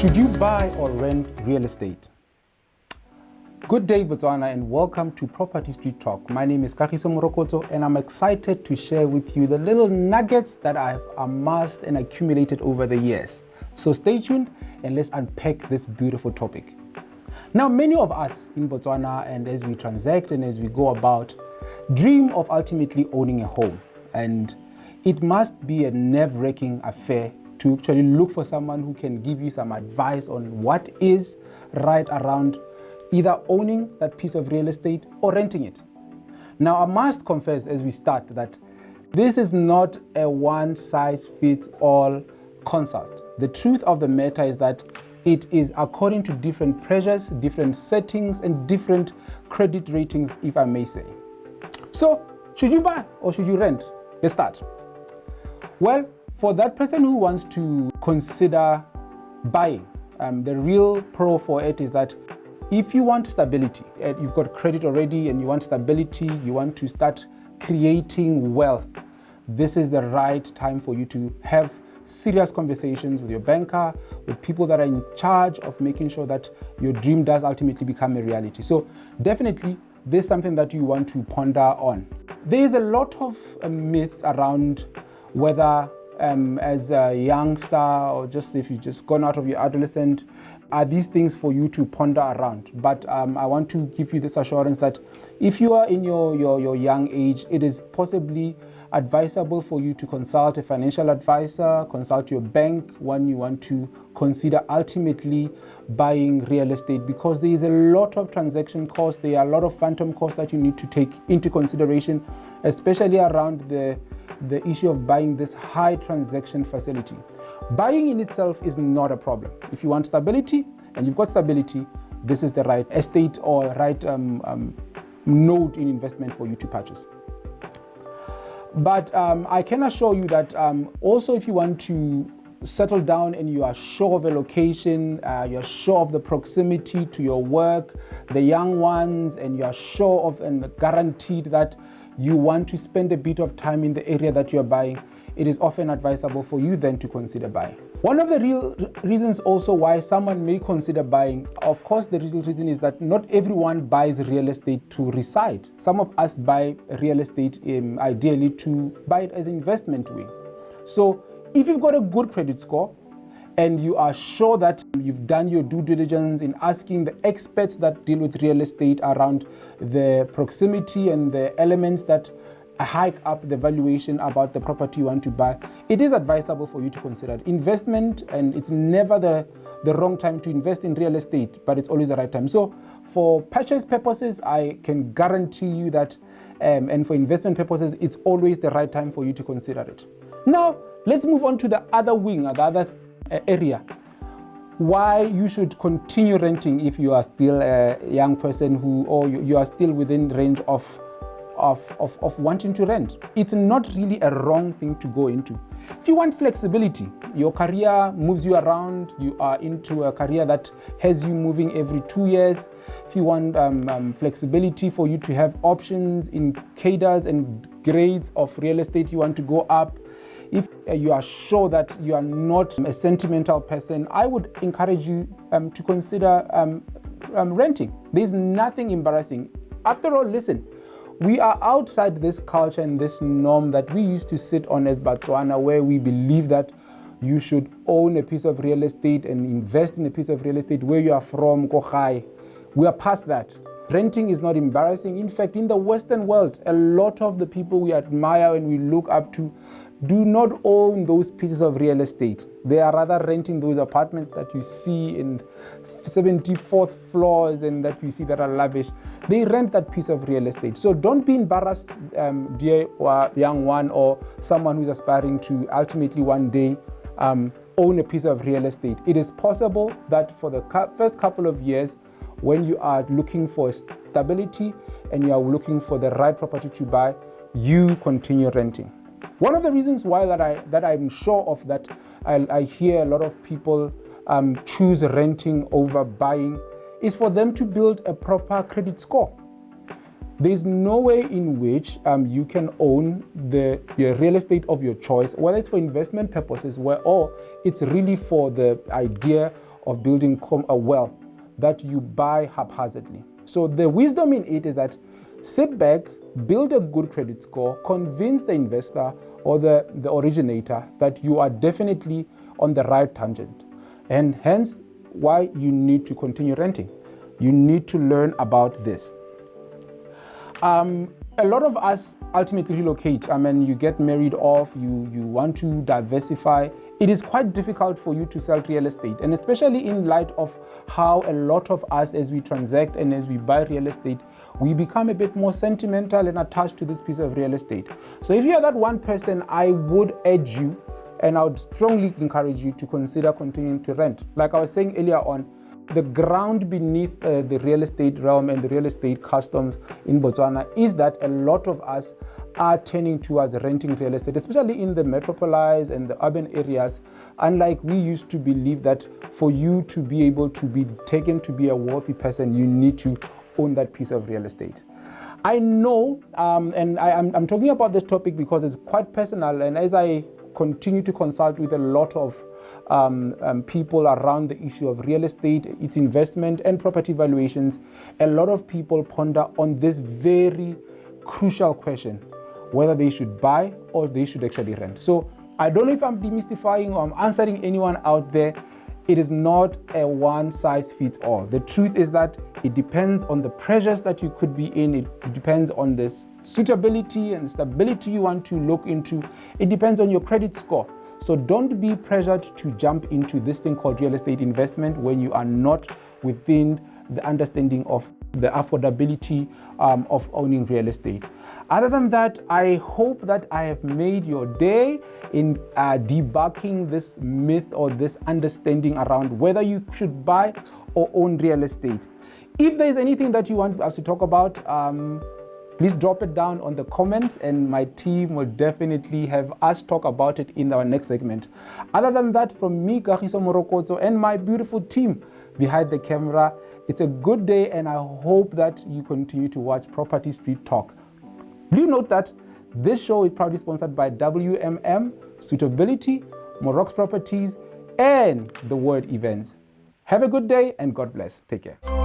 Should you buy or rent real estate? Good day, Botswana, and welcome to Property Street Talk. My name is Kagiso Morokoto, and I'm excited to share with you the little nuggets that I've amassed and accumulated over the years. So stay tuned and let's unpack this beautiful topic. Now, many of us in Botswana, and as we transact and as we go about, dream of ultimately owning a home. And it must be a nerve-wracking affair to actually look for someone who can give you some advice on what is right around either owning that piece of real estate or renting it. Now, I must confess as we start that this is not a one-size-fits-all consult. The truth of the matter is that it is according to different pressures, different settings, and different credit ratings, if I may say. So, should you buy or should you rent? Let's start. Well, for that person who wants to consider buying, the real pro for it is that if you want stability, you've got credit already and you want stability, you want to start creating wealth, this is the right time for you to have serious conversations with your banker, with people that are in charge of making sure that your dream does ultimately become a reality. So definitely, this is something that you want to ponder on. There is a lot of myths around whether as a youngster or just if you've just gone out of your adolescent, are these things for you to ponder around. But I want to give you this assurance that if you are in your young age, it is possibly advisable for you to consult a financial advisor, consult your bank when you want to consider ultimately buying real estate, because there is a lot of transaction costs, there are a lot of phantom costs that you need to take into consideration, especially around the issue of buying this high transaction facility. Buying in itself is not a problem. If you want stability and you've got stability, this is the right estate or right node in investment for you to purchase. But I can assure you that also if you want to settle down and you are sure of a location, you're sure of the proximity to your work, the young ones, and you're sure of and guaranteed that you want to spend a bit of time in the area that you're buying, it is often advisable for you then to consider buying. One of the real reasons also why someone may consider buying, of course, the real reason is that not everyone buys real estate to reside. Some of us buy real estate ideally to buy it as an investment way. So if you've got a good credit score and you are sure that you've done your due diligence in asking the experts that deal with real estate around the proximity and the elements that hike up the valuation about the property you want to buy, it is advisable for you to consider it. Investment, and it's never the wrong time to invest in real estate, but it's always the right time. So for purchase purposes, I can guarantee you that, and for investment purposes, it's always the right time for you to consider it. Now, let's move on to the other wing, the other area. Why you should continue renting if you are still a young person or you are still within range of wanting to rent. It's not really a wrong thing to go into. If you want flexibility, your career moves you around, you are into a career that has you moving every 2 years. If you want flexibility for you to have options in cadres and grades of real estate you want to go up, if you are sure that you are not a sentimental person, I would encourage you to consider renting. There's nothing embarrassing. After all, listen, we are outside this culture and this norm that we used to sit on as Botswana, where we believe that you should own a piece of real estate and invest in a piece of real estate where you are from, Kohai. We are past that. Renting is not embarrassing. In fact, in the Western world, a lot of the people we admire and we look up to do not own those pieces of real estate. They are rather renting those apartments that you see in 74th floors and that you see that are lavish. They rent that piece of real estate. So don't be embarrassed, dear young one or someone who's aspiring to ultimately one day own a piece of real estate. It is possible that for the first couple of years, when you are looking for stability and you are looking for the right property to buy, you continue renting. One of the reasons why that I'm sure of that I hear a lot of people choose renting over buying is for them to build a proper credit score. There's no way in which you can own your real estate of your choice, whether it's for investment purposes or it's really for the idea of building a wealth that you buy haphazardly. So the wisdom in it is that sit back, build a good credit score, convince the investor or the originator that you are definitely on the right tangent, and hence why you need to continue renting. You need to learn about this. A lot of us ultimately relocate. I mean, you get married off, you want to diversify. It is quite difficult for you to sell real estate, and especially in light of how a lot of us, as we transact and as we buy real estate, we become a bit more sentimental and attached to this piece of real estate. So if you are that one person, I would urge you, and I would strongly encourage you to consider continuing to rent. Like I was saying earlier on, the ground beneath the real estate realm and the real estate customs in Botswana is that a lot of us are turning towards renting real estate, especially in the metropolis and the urban areas. Unlike we used to believe that for you to be able to be taken to be a wealthy person, you need to own that piece of real estate. I know, and I'm talking about this topic because it's quite personal, and as I continue to consult with a lot of people around the issue of real estate, its investment and property valuations, a lot of people ponder on this very crucial question, whether they should buy or they should actually rent. So I don't know if I'm demystifying or I'm answering anyone out there. It is not a one size fits all. The truth is that it depends on the pressures that you could be in. It depends on the suitability and stability you want to look into. It depends on your credit score. So don't be pressured to jump into this thing called real estate investment when you are not within the understanding of the affordability of owning real estate. Other than that, I hope that I have made your day in debunking this myth or this understanding around whether you should buy or own real estate. If there is anything that you want us to talk about, please drop it down on the comments, and my team will definitely have us talk about it in our next segment. Other than that, from me, Kagiso Morokotso, and my beautiful team behind the camera, it's a good day, and I hope that you continue to watch Property Street Talk. Do note that this show is proudly sponsored by WMM, Suitability, Morox Properties, and The Word Events. Have a good day, and God bless. Take care.